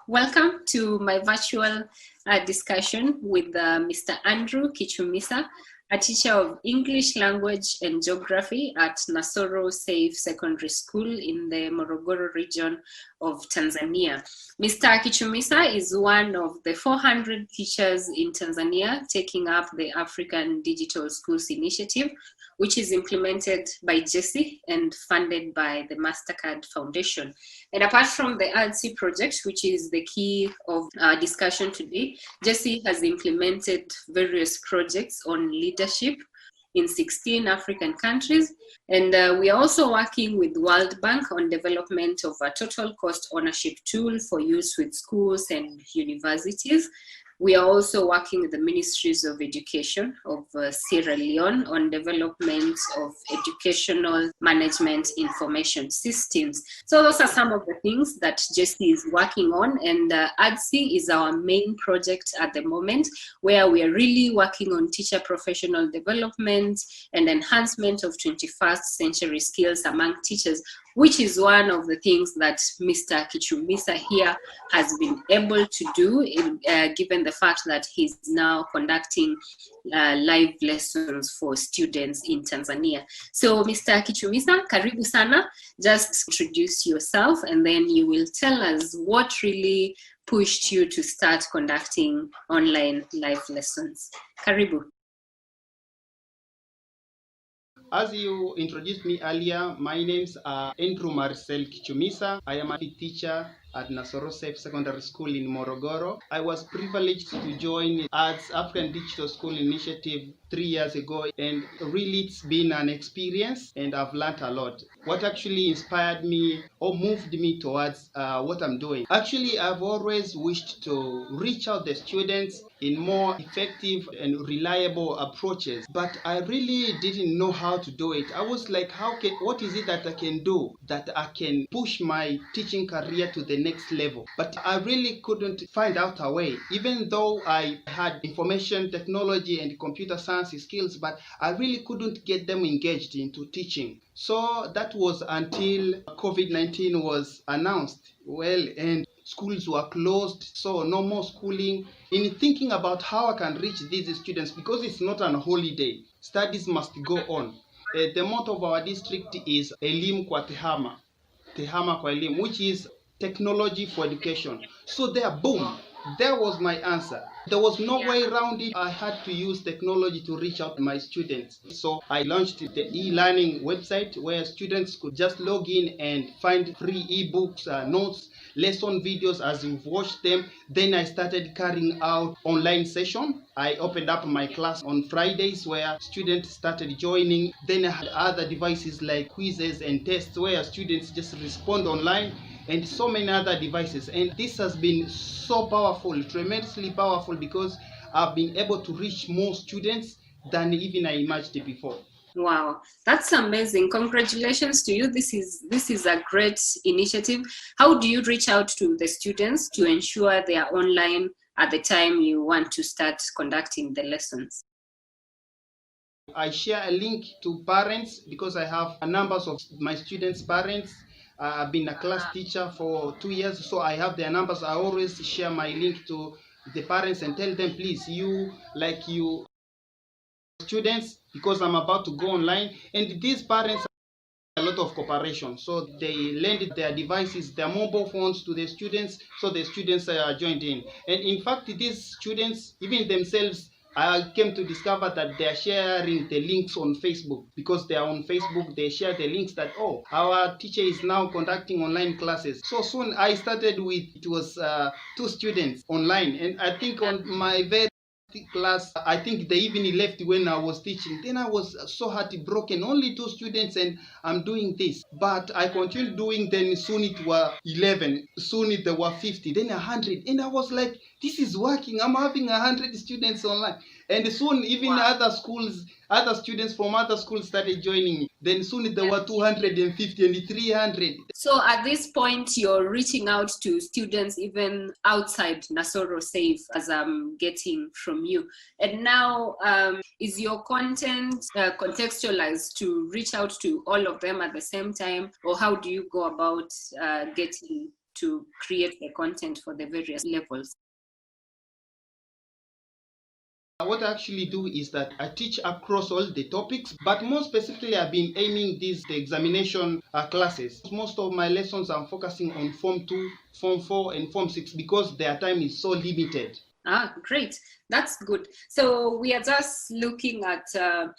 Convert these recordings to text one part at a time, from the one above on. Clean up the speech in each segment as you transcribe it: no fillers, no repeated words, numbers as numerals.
Welcome to my virtual discussion with Mr. Andrew Kichumisa, a teacher of English language and geography at Nasoro Safe Secondary School in the Morogoro region of Tanzania. Mr. Kichumisa is one of the 400 teachers in Tanzania taking up the African Digital Schools Initiative, which is implemented by GESCI and funded by the MasterCard Foundation. And apart from the GESCI project, which is the key of our discussion today, GESCI has implemented various projects on leadership in 16 African countries. And we are also working with World Bank on development of a total cost ownership tool for use with schools and universities. We are also working with the Ministries of Education of Sierra Leone on development of educational management information systems. So those are some of the things that GESCI is working on, and GESCI is our main project at the moment, where we are really working on teacher professional development and enhancement of 21st century skills among teachers, which is one of the things that Mr. Kichumisa here has been able to do, given the fact that he's now conducting live lessons for students in Tanzania. So Mr. Kichumisa, karibu sana. Just introduce yourself and then you will tell us what really pushed you to start conducting online live lessons. Karibu. As you introduced me earlier, my name's Andrew Marcel Kichumisa. I am a teacher at Nasoro Safe Secondary School in Morogoro. I was privileged to join AD's African Digital School Initiative 3 years ago, and really it's been an experience and I've learned a lot. What actually inspired me or moved me towards what I'm doing? Actually, I've always wished to reach out the students in more effective and reliable approaches, but I really didn't know how to do it. I was like, what is it that I can do that I can push my teaching career to the next level? But I really couldn't find out a way, even though I had information technology and computer science skills, but I really couldn't get them engaged into teaching. So that was until COVID-19 was announced. Well, and schools were closed, so no more schooling. In thinking about how I can reach these students, because it's not an holiday, studies must go on. The motto of our district is Elimu kwa Tehama, Tehama kwa Elimu, which is technology for education. So there, boom, there was my answer. There was no way around it. I had to use technology to reach out to my students. So I launched the e-learning website where students could just log in and find free ebooks, notes, lesson videos as you've watched them. Then I started carrying out online session. I opened up my class on Fridays where students started joining. Then I had other devices like quizzes and tests where students just respond online, and so many other devices. And this has been so powerful, tremendously powerful, because I've been able to reach more students than even I imagined before. Wow, that's amazing. Congratulations to you. This is a great initiative. How do you reach out to the students to ensure they are online at the time you want to start conducting the lessons? I share a link to parents because I have numbers of my students' parents. I've been a class teacher for 2 years, so I have their numbers. I always share my link to the parents and tell them, please, you students, because I'm about to go online. And these parents have a lot of cooperation, so they lend their devices, their mobile phones to the students, so the students are joined in. And in fact, these students, even themselves, I came to discover that they are sharing the links on Facebook, because they are on Facebook. They share the links that, oh, our teacher is now conducting online classes. So soon I started with, it was 2 students online, and I think on my very class, I think they even left when I was teaching. Then I was so heartbroken, only 2 students and I'm doing this. But I continued doing, then soon it were 11, soon it were 50, then 100. And I was like, this is working. I'm having 100 students online. And soon even other students from other schools started joining me. Then soon there were 250 and 300. So at this point, you're reaching out to students even outside Nasoro Safe, as I'm getting from you. And now, is your content contextualized to reach out to all of them at the same time? Or how do you go about getting to create the content for the various levels? What I actually do is that I teach across all the topics, but more specifically, I've been aiming the examination classes. Most of my lessons I'm focusing on Form 2, Form 4, and Form 6 because their time is so limited. Ah, great. That's good. So we are just looking at the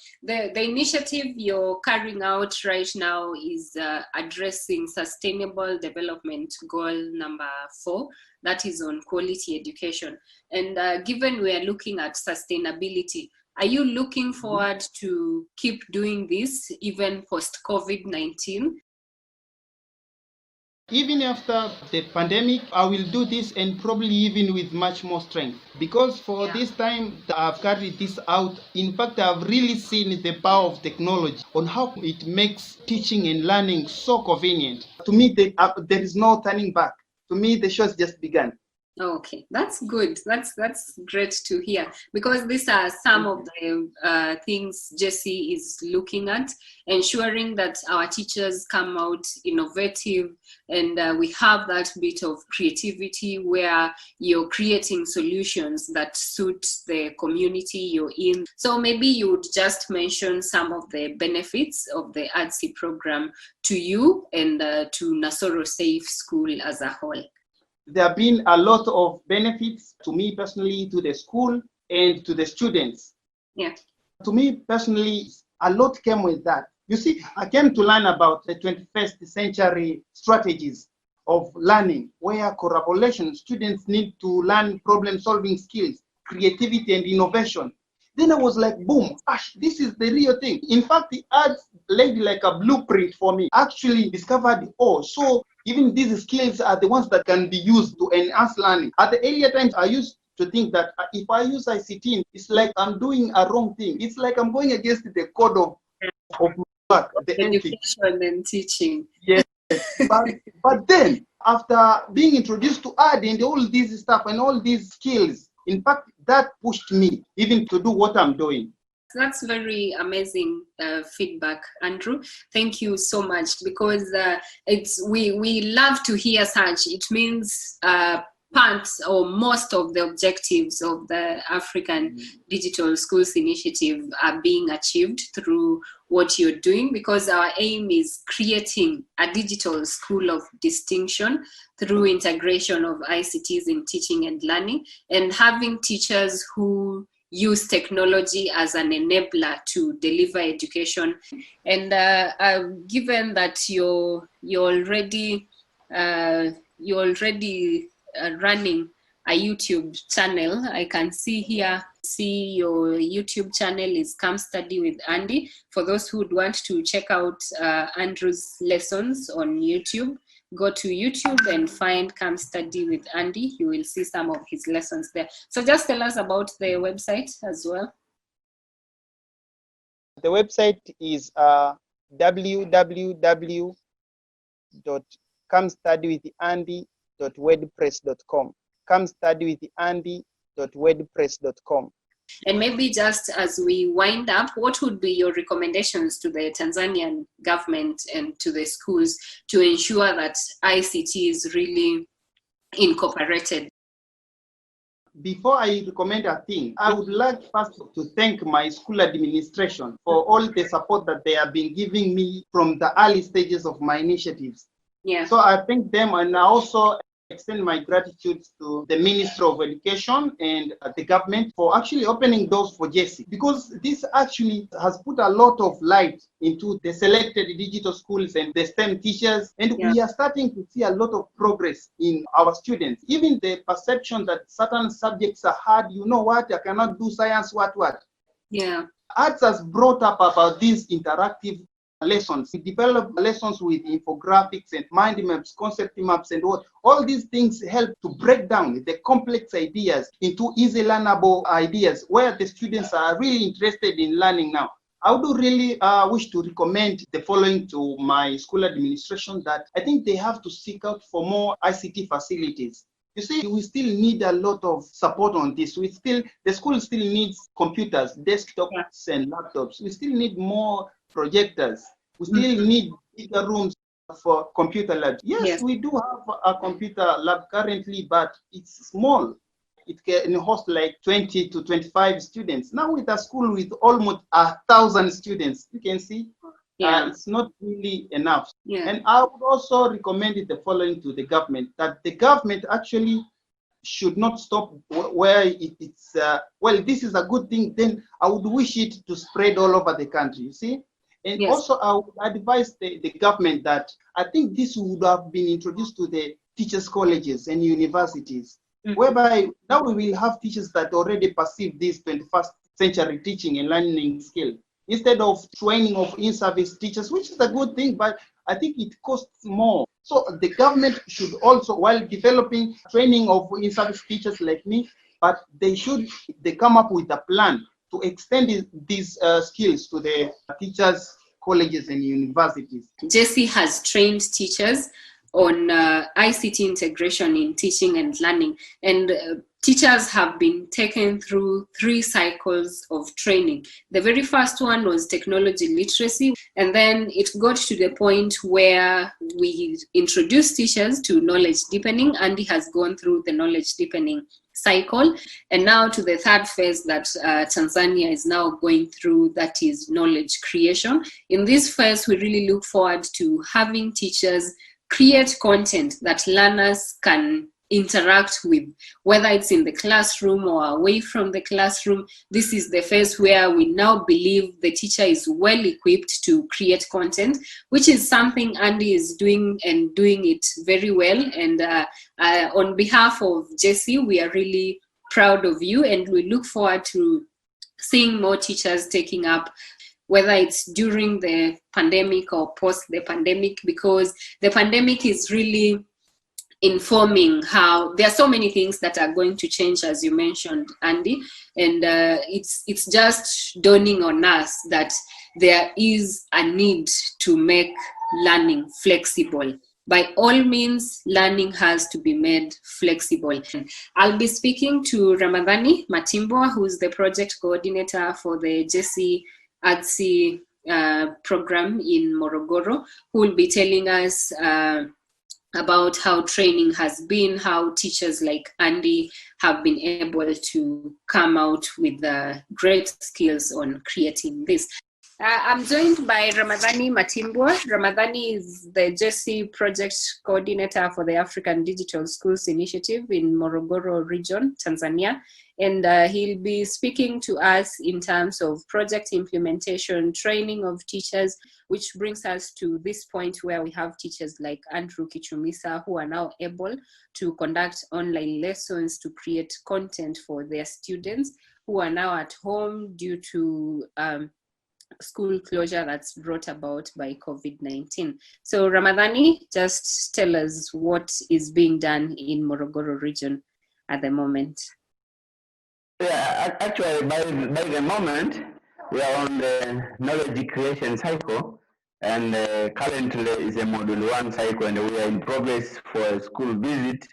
initiative you're carrying out right now is addressing sustainable development goal number 4, that is on quality education. And given we are looking at sustainability, are you looking forward to keep doing this even post-COVID-19? Even after the pandemic, I will do this and probably even with much more strength. Because for this time that I've carried this out, in fact, I've really seen the power of technology on how it makes teaching and learning so convenient. To me, there is no turning back. To me, the show has just begun. Okay, that's good. That's great to hear, because these are some of the things GESCI is looking at, ensuring that our teachers come out innovative, and we have that bit of creativity where you're creating solutions that suit the community you're in. So maybe you would just mention some of the benefits of the ADSI program to you and to Nasoro Safe School as a whole. There have been a lot of benefits to me personally, to the school, and to the students. Yeah. To me personally, a lot came with that. You see, I came to learn about the 21st century strategies of learning, where collaboration, students need to learn problem-solving skills, creativity, and innovation. Then I was like, boom, this is the real thing. In fact, the ads laid like a blueprint for me. Actually discovered, so even these skills are the ones that can be used to enhance learning. At the earlier times, I used to think that if I use ICT, it's like I'm doing a wrong thing. It's like I'm going against the code of work, the education and teaching. Yes, but then after being introduced to art and all this stuff and all these skills, in fact, that pushed me even to do what I'm doing. That's very amazing feedback, Andrew. Thank you so much, because we love to hear such. It means parts or most of the objectives of the African Digital Schools Initiative are being achieved through what you're doing, because our aim is creating a digital school of distinction through integration of ICTs in teaching and learning, and having teachers who use technology as an enabler to deliver education. And given that you're already running a YouTube channel, I can see your YouTube channel is Come Study with Andy. For those who would want to check out Andrew's lessons on YouTube, go to YouTube and find Come Study with Andy. You will see some of his lessons there. So just tell us about the website as well. The website is www.comestudywithandy.wordpress.com. comestudywithandy.wordpress.com. And maybe just as we wind up, what would be your recommendations to the Tanzanian government and to the schools to ensure that ICT is really incorporated? Before I recommend a thing, I would like first to thank my school administration for all the support that they have been giving me from the early stages of my initiatives. Yeah. So I thank them, and I also extend my gratitude to the Ministry of Education and the government for actually opening doors for GESCI, because this actually has put a lot of light into the selected digital schools and the STEM teachers, and we are starting to see a lot of progress in our students. Even the perception that certain subjects are hard, you know what, I cannot do science, what. Yeah. Arts has brought up about these interactive lessons. We develop lessons with infographics and mind maps, concept maps, and what. All these things help to break down the complex ideas into easy learnable ideas where the students are really interested in learning now. I would really wish to recommend the following to my school administration, that I think they have to seek out for more ICT facilities. You see, we still need a lot of support on this. The school still needs computers, desktops, and laptops. We still need more projectors. We still need bigger rooms for computer lab. Yes, we do have a computer lab currently, but it's small. It can host like 20 to 25 students. Now with a school with almost 1,000 students, you can see it's not really enough. And I would also recommend the following to the government, that the government actually should not stop where it's, well, this is a good thing, then I would wish it to spread all over the country, you see? And also I would advise the government that I think this would have been introduced to the teachers' colleges and universities, whereby now we will have teachers that already perceive this 21st century teaching and learning skill, instead of training of in-service teachers, which is a good thing, but I think it costs more. So the government should also, while developing training of in-service teachers like me, but they come up with a plan to extend these skills to the teachers, colleges, and universities. GESCI has trained teachers on ICT integration in teaching and learning, and teachers have been taken through 3 cycles of training. The very first one was technology literacy, and then it got to the point where we introduced teachers to knowledge deepening. Andy has gone through the knowledge deepening cycle, and now to the 3rd phase that Tanzania is now going through, that is knowledge creation. In this phase, we really look forward to having teachers create content that learners can interact with, whether it's in the classroom or away from the classroom. This is the phase where we now believe the teacher is well equipped to create content, which is something Andy is doing, and doing it very well. And on behalf of GESCI, we are really proud of you, and we look forward to seeing more teachers taking up, whether it's during the pandemic or post the pandemic, because the pandemic is really informing how there are so many things that are going to change, as you mentioned, Andy, and it's just dawning on us that there is a need to make learning flexible. By all means, learning has to be made flexible. I'll be speaking to Ramadhani Matimbwa, who's the project coordinator for the GESCI ADSI program in Morogoro, who will be telling us about how training has been, how teachers like Andy have been able to come out with great skills on creating this. I'm joined by Ramadhani Matimbwa. Ramadhani is the GESCI project coordinator for the African Digital Schools Initiative in Morogoro region, Tanzania. And he'll be speaking to us in terms of project implementation, training of teachers, which brings us to this point where we have teachers like Andrew Kichumisa, who are now able to conduct online lessons to create content for their students who are now at home due to school closure that's brought about by COVID-19. So Ramadhani, just tell us what is being done in Morogoro region at the moment. Yeah, actually, by the moment, we are on the knowledge creation cycle, and currently is a module 1 cycle, and we are in progress for a school visit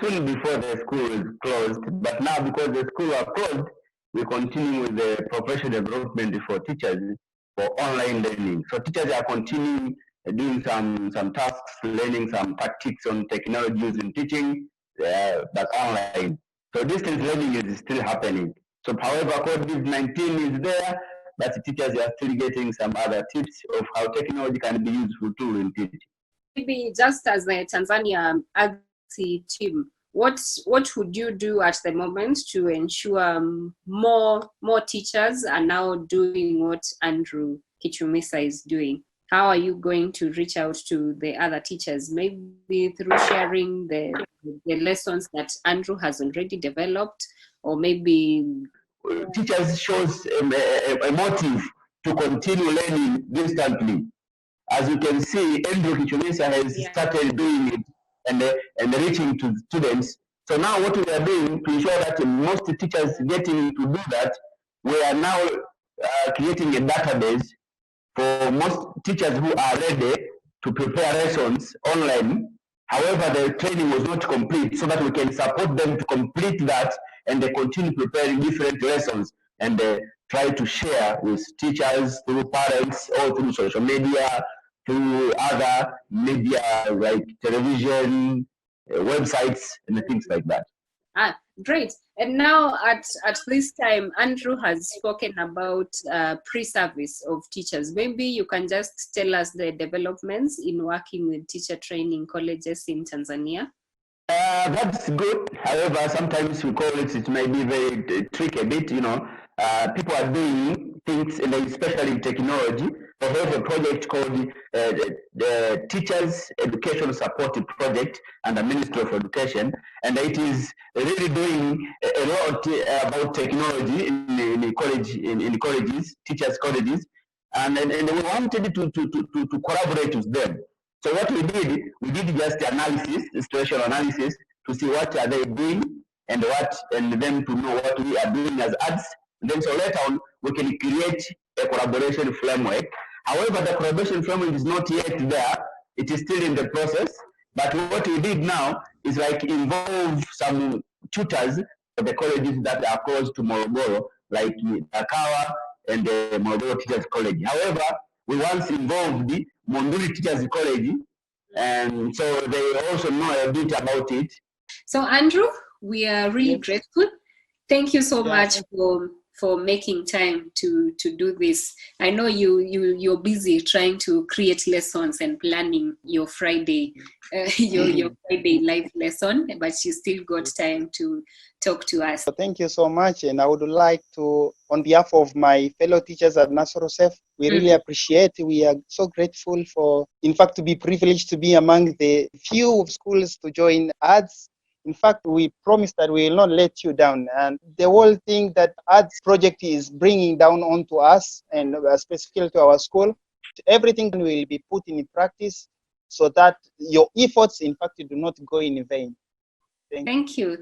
soon before the school is closed. But now, because the school are closed, we continue with the professional development for teachers for online learning. So teachers are continuing doing some tasks, learning some tactics on technology using teaching, but online. So distance learning is still happening. So however, COVID-19 is there, but teachers are still getting some other tips of how technology can be useful tool in teaching. Maybe just as the Tanzania ADSI team, what would you do at the moment to ensure more teachers are now doing what Andrew Kichumisa is doing? How are you going to reach out to the other teachers? Maybe through sharing the lessons that Andrew has already developed, or maybe teachers shows a motive to continue learning distantly. As you can see, Andrew Kichumisa has started doing it and reaching to students. So now what we are doing to ensure that most teachers getting to do that, we are now creating a database for most teachers who are ready to prepare lessons online. However, the training was not complete, so that we can support them to complete that, and they continue preparing different lessons and try to share with teachers, through parents, or through social media, through other media like television, websites, and things like that. Great. And now at this time, Andrew has spoken about pre-service of teachers. Maybe you can just tell us the developments in working with teacher training colleges in Tanzania. That's good. However, sometimes we call it may be very tricky a bit, people are doing things, and especially in technology. We have a project called the Teachers Education Support Project under Ministry of Education, and it is really doing a lot about technology in colleges, teachers' colleges, and we wanted to collaborate with them. So what we did just analysis, situational analysis, to see what are they doing and them to know what we are doing as ads. And then so later on, we can create a collaboration framework. However, the collaboration framework is not yet there. It is still in the process. But what we did now is like involve some tutors for the colleges that are close to Morogoro, like Akawa and the Morogoro Teachers College. However, we once involved the Monduli Teachers College, and so they also know a bit about it. So Andrew, we are really grateful. Thank you so much for making time to do this. I know you're busy trying to create lessons and planning your Friday your Friday live lesson, but you still got time to talk to us. Thank you so much, and I would like to, on behalf of my fellow teachers at Nasoro SEF, we really appreciate. We are so grateful for, in fact, to be privileged to be among the few schools to join ads. In fact, we promise that we will not let you down. And the whole thing that ads project is bringing down onto us, and specifically to our school, everything will be put in practice so that your efforts, in fact, do not go in vain. Thank you.